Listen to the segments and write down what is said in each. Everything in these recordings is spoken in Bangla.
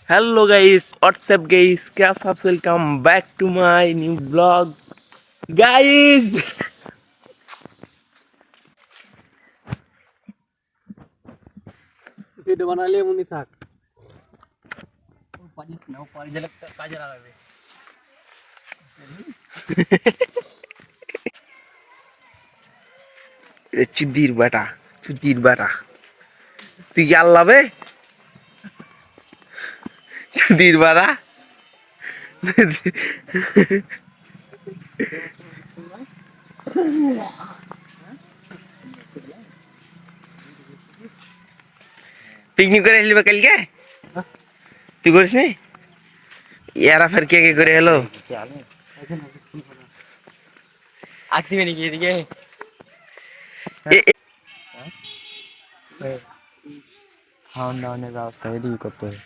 हेलो गाइस व्हाट्सएप गाइस क्या सब welcome back to my new blog guys. Video বানালে এমনই থাক পারিস না পারি গেলে কাজে লাগাবে चुदीर बेटा तू क्या लावे चुदीर बेटा पिकनिक करे हेलो कल क्या तू करिस नहीं यार फिर क्या क्या करे हेलो আসবি নাকি এদিকে খাওয়ান দাওয়ানের ব্যবস্থা এদিকে করতে হবে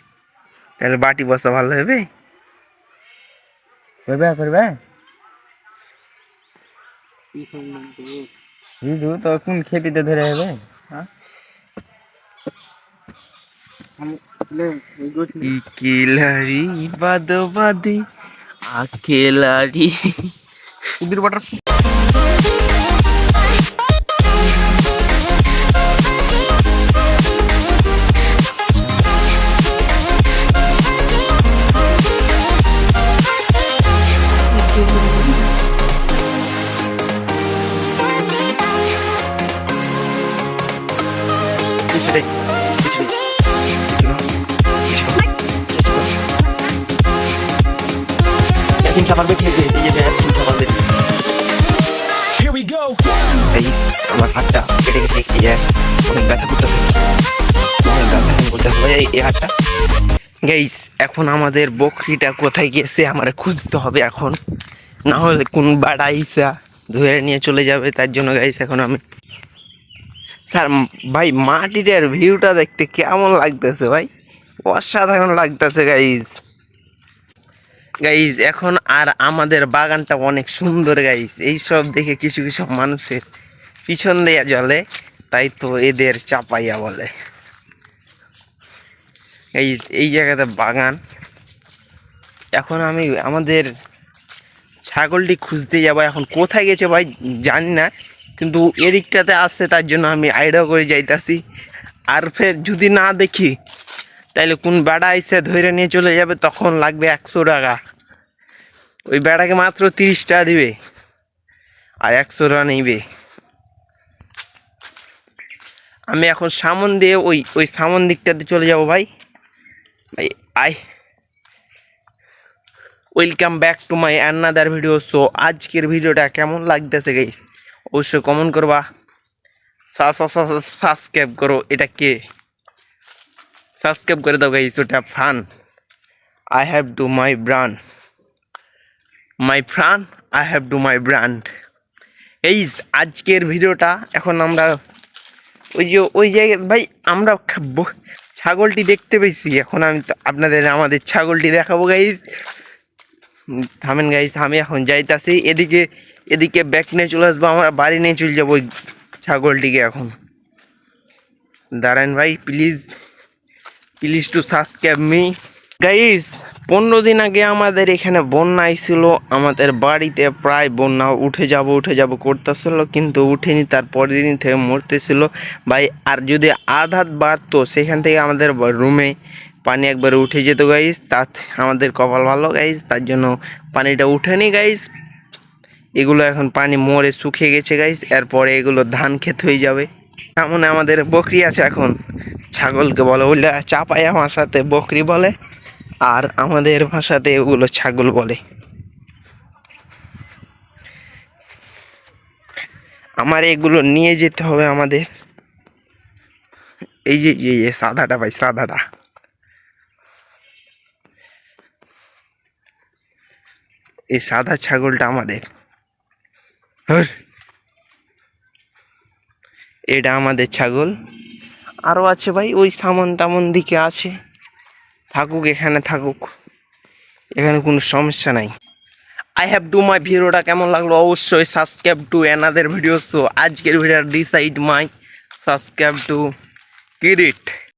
তাহলে বাটি বসা ভালো হবে করবে রিদু তো কোন খেপিতে ধরে হবে হ্যাঁ ইকিলারি বাদবাদি আকেলারি ইদুর বাটার আমার হাতটা কেটে কেটে যায় অনেক ব্যথা করতেছে এই হাতটা গাইস। এখন আমাদের বকরিটা কোথায় গেছে আমার খুঁজতে হবে এখন, না হলে কোন বাড়া ইসা ধরে নিয়ে চলে যাবে। তার জন্য গাইস এখন আমি স্যার ভাই মাটিটার ভিউটা দেখতে কেমন লাগতেছে ভাই, অসাধারণ লাগতেছে গাইস। এখন আর আমাদের বাগানটা অনেক সুন্দর গাইস। এইসব দেখে কিছু কিছু মানুষের পিছন দেয়া জ্বলে, তাই তো এদের চাপাইয়া বলে। এই জায়গাতে বাগান। এখন আমি আমাদের ছাগলটি খুঁজতে যাবো, এখন কোথায় গেছে ভাই জানি না, কিন্তু এদিকটাতে আসছে, তার জন্য আমি আইডিয়া করে যাইতাছি। আর ফের যদি না দেখি তাইলে কোন বেড়া এসে ধরে নিয়ে চলে যাবে, তখন লাগবে 100 টাকা। ওই বেড়াকে মাত্র 30 টাকা দিবে আর 100 টাকা নিবে। আমি এখন সামন দিয়ে ওই সামন দিকটাতে চলে যাব ভাই। Welcome back to my another video. So আজকের ভিডিওটা কেমন লাগতেছে গাইস অবশ্যই কমেন্ট করবা, সাবস্ক্রাইব করো। এটা কে সাবস্ক্রাইব করে দাও গাইস, ওটা fun. I have to my brand I have to my brand. এই আজকের ভিডিওটা এখন আমরা ওই জায়গায় ভাই আমরা ছাগলটি দেখতে পেয়েছি। এখন আমি আপনাদের আমাদের ছাগলটি দেখাবো গাইস। থামেন গাইস, আমি এখন যাইতাছি এদিকে ব্যাক নিয়ে চলে আসবো, আমরা বাড়ি নিয়ে চলে যাবো ওই ছাগলটিকে। এখন দাঁড়ান ভাই, please to subscribe me guys. 15 দিন আগে আমাদের এখানে বন্যা আইছিল, আমাদের বাড়িতে প্রায় বন্যা উঠে যাব করতেছিল, কিন্তু উঠেনি। তার পরের দিন থেকে মরতেছিল ভাই। আর যদি আধাত বাড়তো সেখান থেকে আমাদের রুমে পানি একবারে উঠে যেত গাইস। তাত আমাদের কপাল ভালো গাইস, তার জন্য পানিটা উঠেনি গাইস। এগুলো এখন পানি মরে শুকিয়ে গেছে গাইস, এরপরে এগুলো ধান ক্ষেত হয়ে যাবে। এমন আমাদের বকরি আছে, এখন ছাগলকে বলে ওইটা চাপাইয়া ভাষাতে বকরি বলে, আর আমাদের ভাষাতে ওগুলো ছাগল বলে। আমার এগুলো নিয়ে যেতে হবে আমাদের। এই যে সাদাটা ভাই, সাদাটা এই সাদা ছাগলটা আমাদের, এটা আমাদের ছাগল। আরও আছে ভাই, ওই সামন টামন দিকে আছে, থাকুক এখানে থাকুক, এখানে কোনো সমস্যা নাই। আই হ্যাভ টু মাই ভিডিওটা কেমন লাগলো অবশ্যই subscribe to another video. So আজকের video decide my subscribe to Kirit.